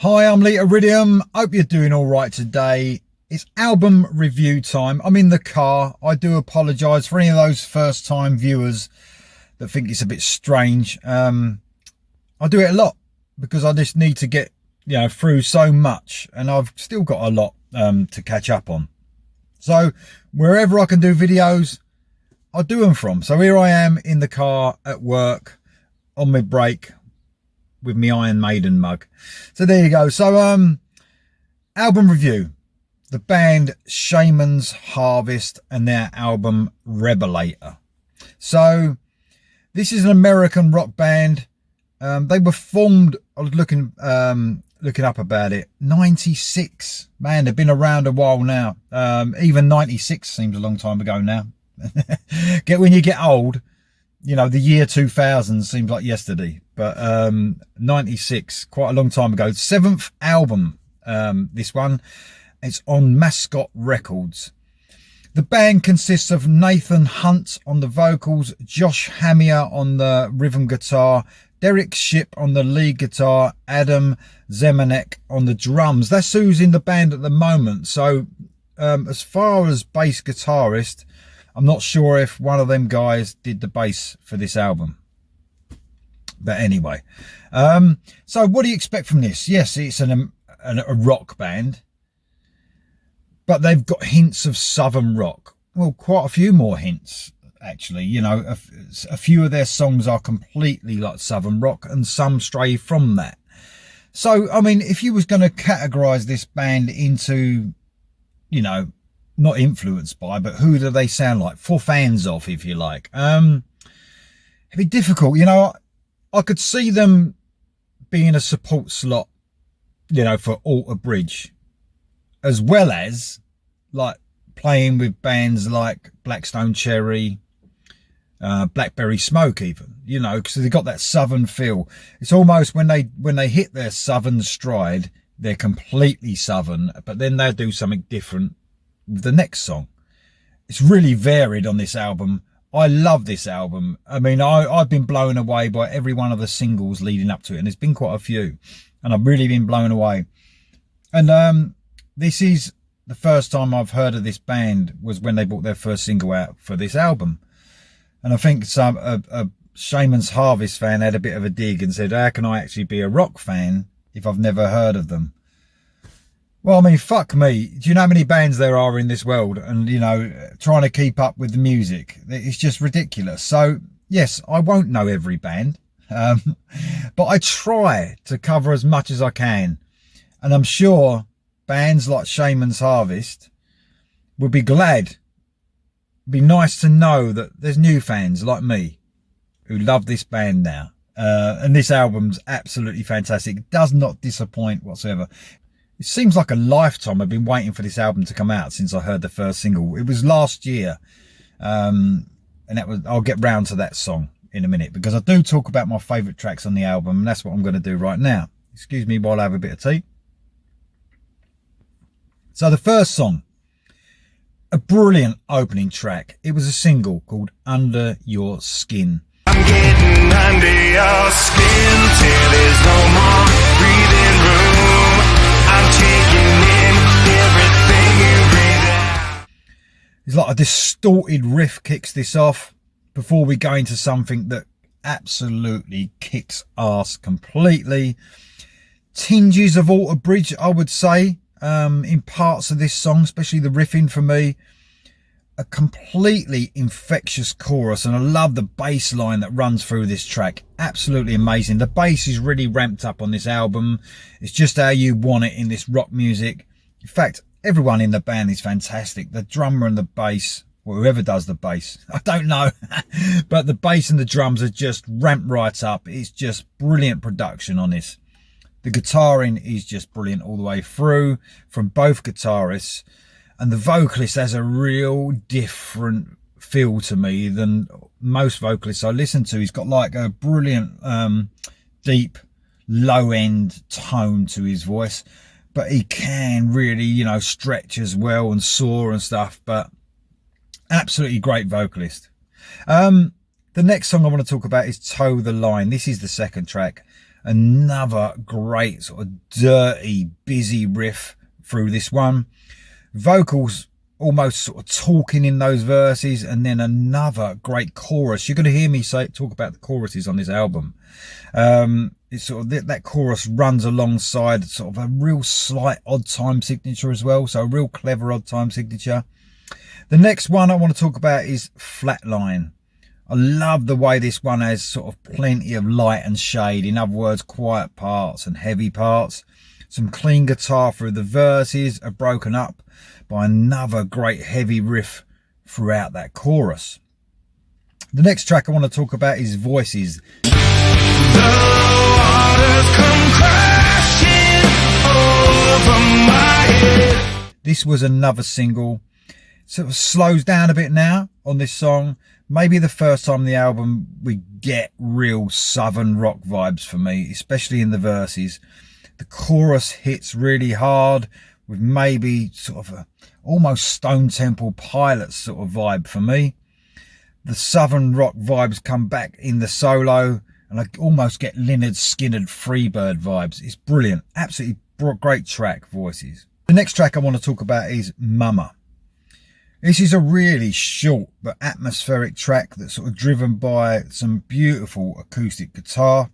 Hi, I'm Lita Iridium. Hope you're doing all right today. It's album review time. I'm in the car. I do apologise for any of those first time viewers that think it's a bit strange. I do it a lot because I just need to get through so much, and I've still got a lot to catch up on. So wherever I can do videos, I'll do them from. So here I am in the car at work on my break with my Iron Maiden mug. So there you go. So album review. The band Shaman's Harvest and their album Rebelator. So this is an American rock band. They were formed, I was looking up about it, 96. Man, they've been around a while now. Even 96 seems a long time ago now. When you get old, the year 2000 seems like yesterday. But 96, quite a long time ago. 7th album, this one. It's on Mascot Records. The band consists of Nathan Hunt on the vocals, Josh Hamier on the rhythm guitar, Derek Shipp on the lead guitar, Adam Zemanek on the drums. That's who's in the band at the moment. So as far as bass guitarist, I'm not sure if one of them guys did the bass for this album. But anyway, so what do you expect from this? Yes, it's a rock band, but they've got hints of southern rock. Well, quite a few more hints, actually. A few of their songs are completely like southern rock, and some stray from that. So, I mean, if you was going to categorise this band into, not influenced by, but who do they sound like? For fans of, if you like. It'd be difficult, I could see them being a support slot, for Alter Bridge, as well as like playing with bands like Blackstone Cherry, Blackberry Smoke, even, because they've got that southern feel. It's almost when they hit their southern stride, they're completely southern, but then they'll do something different with the next song. It's really varied on this album. I love this album. I mean, I've been blown away by every one of the singles leading up to it, and there's been quite a few, and I've really been blown away. And this is the first time I've heard of this band was when they brought their first single out for this album. And I think a Shaman's Harvest fan had a bit of a dig and said, how can I actually be a rock fan if I've never heard of them? Well, I mean, fuck me. Do you know how many bands there are in this world? And, trying to keep up with the music, it's just ridiculous. So, yes, I won't know every band, but I try to cover as much as I can. And I'm sure bands like Shaman's Harvest would be glad. It'd be nice to know that there's new fans like me who love this band now. And this album's absolutely fantastic. It does not disappoint whatsoever. It seems like a lifetime I've been waiting for this album to come out since I heard the first single. It was last year. And I'll get round to that song in a minute, because I do talk about my favourite tracks on the album, and that's what I'm going to do right now. Excuse me while I have a bit of tea. So the first song, a brilliant opening track. It was a single called Under Your Skin. I'm getting under your skin till there's no more breathing room. I'm taking in everything you breathe out. It's like a distorted riff kicks this off before we go into something that absolutely kicks ass completely. Tinges of Alter Bridge, I would say, in parts of this song, especially the riffing for me. A completely infectious chorus, and I love the bass line that runs through this track. Absolutely amazing. The bass is really ramped up on this album. It's just how you want it in this rock music. In fact, everyone in the band is fantastic. The drummer and the bass, or whoever does the bass, I don't know, but the bass and the drums are just ramped right up. It's just brilliant production on this. The guitaring is just brilliant all the way through from both guitarists. And the vocalist has a real different feel to me than most vocalists I listen to. He's got like a brilliant, deep, low-end tone to his voice. But he can really, stretch as well and soar and stuff. But absolutely great vocalist. The next song I want to talk about is Toe the Line. This is the second track. Another great sort of dirty, busy riff through this one. Vocals almost sort of talking in those verses, and then another great chorus. You're going to hear me talk about the choruses on this album. It's sort of that chorus runs alongside sort of a real slight odd time signature as well, so a real clever odd time signature. The next one I want to talk about is Flatline. I love the way this one has sort of plenty of light and shade, in other words quiet parts and heavy parts. Some clean guitar through the verses are broken up by another great heavy riff throughout that chorus. The next track I want to talk about is Voices. The waters come crashing over my head. This was another single. Sort of slows down a bit now on this song. Maybe the first time on the album we get real southern rock vibes for me, especially in the verses. The chorus hits really hard with maybe sort of a almost Stone Temple Pilots sort of vibe for me. The southern rock vibes come back in the solo, and I almost get Lynyrd Skynyrd Freebird vibes. It's brilliant. Absolutely great track, Voices. The next track I want to talk about is Mama. This is a really short but atmospheric track that's sort of driven by some beautiful acoustic guitar.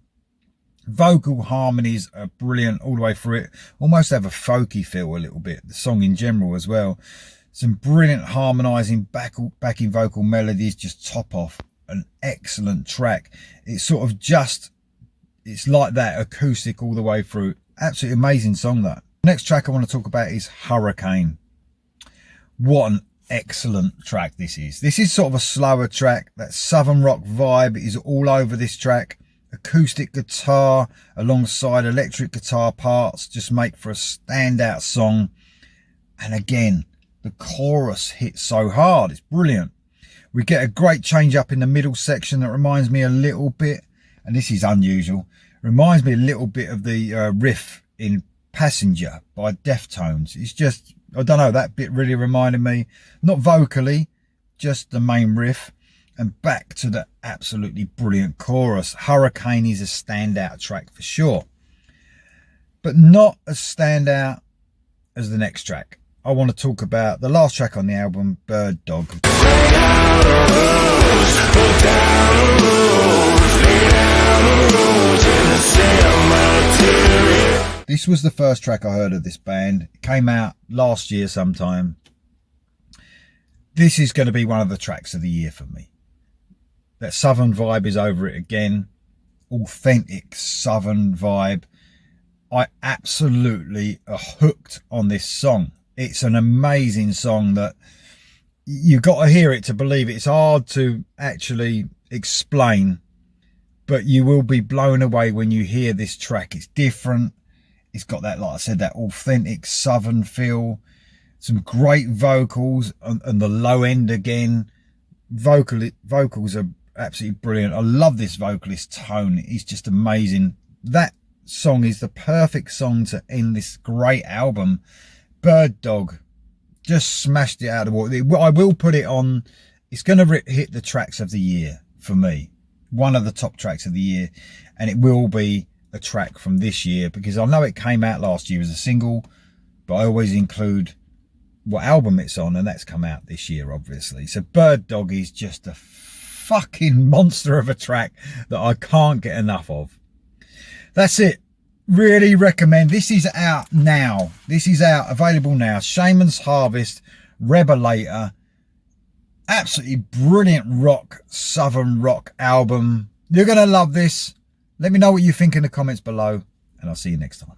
Vocal harmonies are brilliant all the way through it. Almost have a folky feel a little bit. The song in general as well. Some brilliant harmonising backing vocal melodies just top off an excellent track. It's sort of it's like that acoustic all the way through. Absolutely amazing song that. Next track I want to talk about is Hurricane. What an excellent track this is. This is sort of a slower track. That southern rock vibe is all over this track. Acoustic guitar alongside electric guitar parts just make for a standout song. And again, the chorus hits so hard. It's brilliant. We get a great change up in the middle section that reminds me a little bit, and this is unusual, reminds me a little bit of the riff in Passenger by Deftones. It's just, I don't know, that bit really reminded me, not vocally, just the main riff. And back to the absolutely brilliant chorus. Hurricane is a standout track for sure, but not as standout as the next track. I want to talk about the last track on the album, Bird Dog. This was the first track I heard of this band. It came out last year sometime. This is going to be one of the tracks of the year for me. That southern vibe is over it again. Authentic southern vibe. I absolutely are hooked on this song. It's an amazing song that you've got to hear it to believe it. It's hard to actually explain, but you will be blown away when you hear this track. It's different. It's got that, like I said, that authentic southern feel. Some great vocals and the low end again. Vocals are absolutely brilliant. I love this vocalist tone. It's just amazing. That song is the perfect song to end this great album. Bird Dog just smashed it out of the water. I will put it on. It's going to hit the tracks of the year for me. One of the top tracks of the year, and it will be a track from this year because I know it came out last year as a single, but I always include what album it's on, and that's come out this year obviously. So Bird Dog is just a fucking monster of a track that I can't get enough of. That's it. Really recommend. This is out now. This is out, available now. Shaman's Harvest, Rebelator. Absolutely brilliant rock, southern rock album. You're going to love this. Let me know what you think in the comments below, and I'll see you next time.